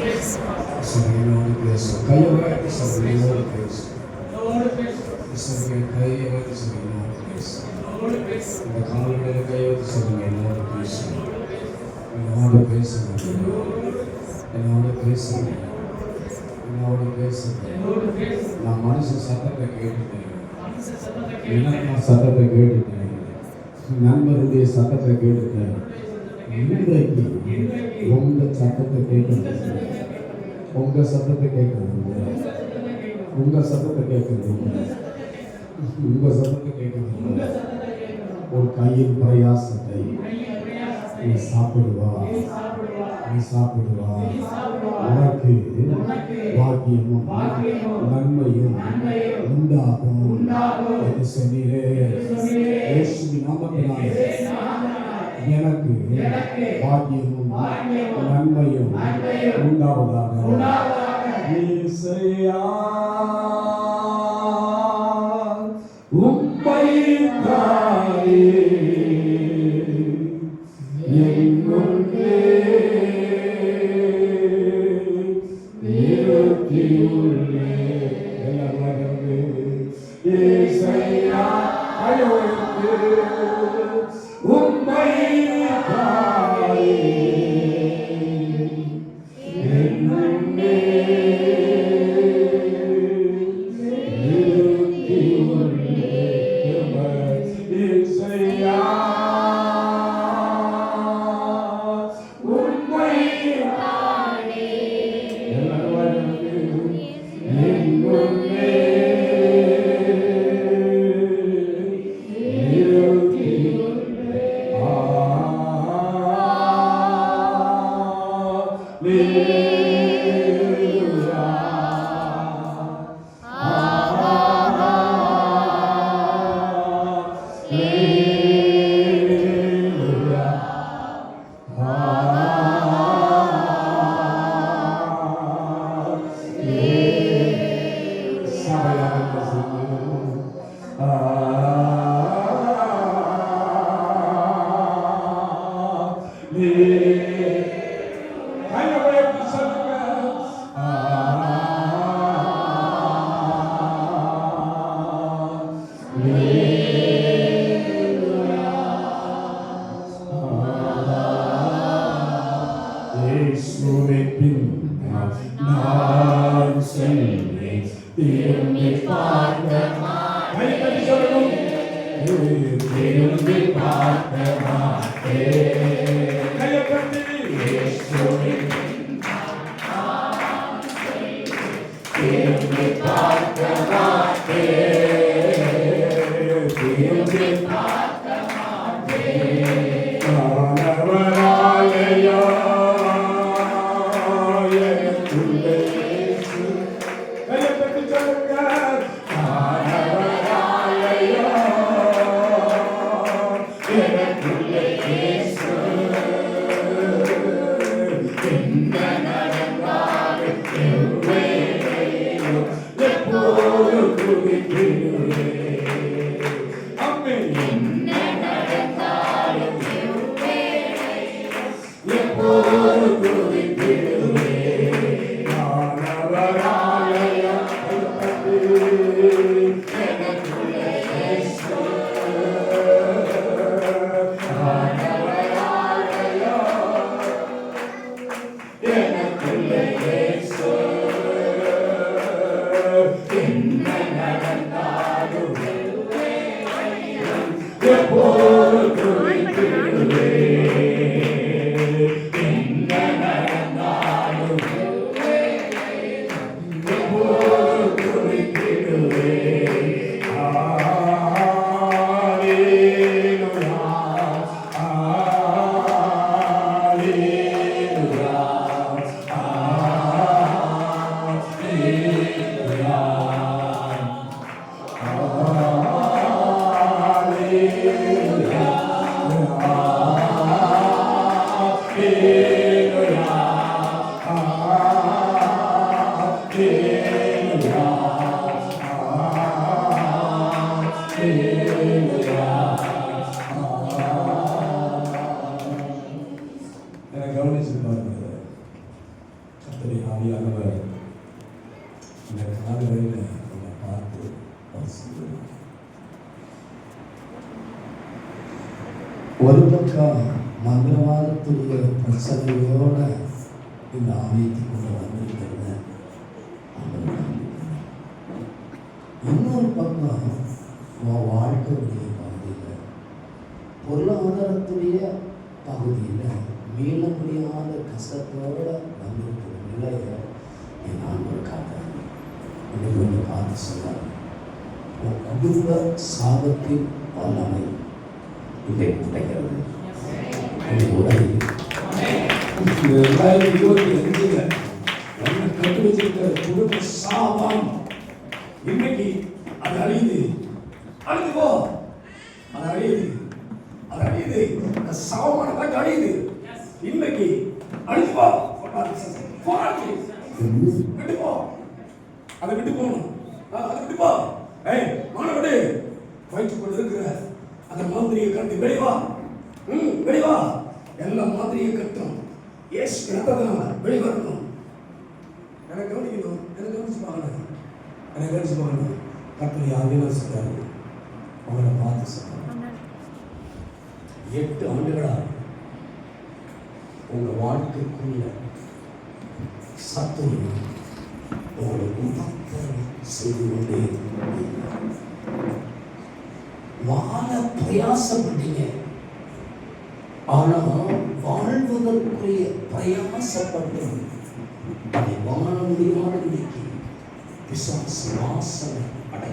என்னோடு பேசும். கையை உயர்த்தி சொல்லுங்க, என்னோடு பேசும். சொல்லுங்க, கையை உயர்த்தி சொல்லுங்க, என்னோடு பேசும். இந்த காலங்களில் கையை உயர்த்தி சொல்லுங்க, என்னோடு பேசும். என்னோடு பேசுங்க, என்னோடு பேசுங்க, என்னோடு பேசுங்க. நான் மனுஷன் சத்தத்தை கேட்டுட்டேன், நான் சத்தத்தை கேட்டுட்டேன், நண்பருடைய சத்தத்தை கேட்டுட்டேன். இன்றைக்கு உங்க சத்தத்தை கேட்கணும், உங்க சத்தத்தை கேட்கணும், உங்க சத்தத்தை கேட்கணும், உங்க சத்தத்தை கேட்கணும். ஒரு கையின் பிரயாசத்தை நீ சாப்பிடுவா, நீ சாப்பிடுவா. உனக்கு பாக்கியமும் நன்மையும் உண்டாகும் என்று சொன்னீரே. இயேசுவின் நாமத்தினாலே எனக்கு பாக்கியமும் நன்மையும் உண்டாவதாக. இயேசுவே, உம்மை தாயே என் முன்னே நிறுத்தியுள்ளேன். இயேசுவே, உம்மை தாயே என் முன்னே ஆவியானவர் இந்த காலங்களில் நம்ம பார்த்து சொல்லுவோம். ஒரு பக்கம் மந்திரவாதத்துடைய பிரச்சனையோட இந்த ஆலயத்துக்குள்ள வந்திருக்கிறத இன்னொரு பக்கம் உன் வாழ்க்கையுடைய பகுதியில் பொருளாதாரத்துடைய பகுதியில் மீள முடியாத கஷ்டத்தோடு வந்திருக்கிற நிலையை என் ஆண்டவர் காட்டுறாங்க. இன்னைக்கு கொஞ்சம் பார்த்து சொன்னார், உன் குடும்ப சாபத்தின் வல்லமை இன்றைக்கு உடைகிறது. உடையுது. 2025 என்ன கட்டு வச்சிருக்கிற குடும்ப சாபம் இன்னைக்கு அது அழியுது. அழிந்து போ, அது அழியுது, அது அழியுது. அந்த சாபமானதாக அழியுது. இன்னைக்கு அழிந்து போ, போராட்சி விட்டு போ, அதை விட்டு போகணும், அதை விட்டு போ. மாணவனே, வயிற்று கொண்டு இருக்கிற அந்த மாதிரியை கட்டு வெளிவா, வெளிவா. எல்லா மாதிரியை கட்டும் ஏசு கிடத்ததுனால வெளிவரணும். எனக்கு கவனிக்கணும், எனக்கு கவனிச்சு பார்க்கணும், எனக்கு கவனிச்சு பார்க்கணும். கட்டளை ஆகியோர் சொல்றாரு, அவங்களை பார்த்து சொல்றாங்க, 8 ஆண்டுகளா உங்க வாழ்க்கைக்குள்ள சத்துரு உங்களுக்கு செய்து கொண்டே வாழ பிரயாசப்பட்டீங்க. ஆனா வாழ்வதற்குரிய பிரயாசப்பட்டு அதை வாழ முடியாத பிசாசு வாசனை அடை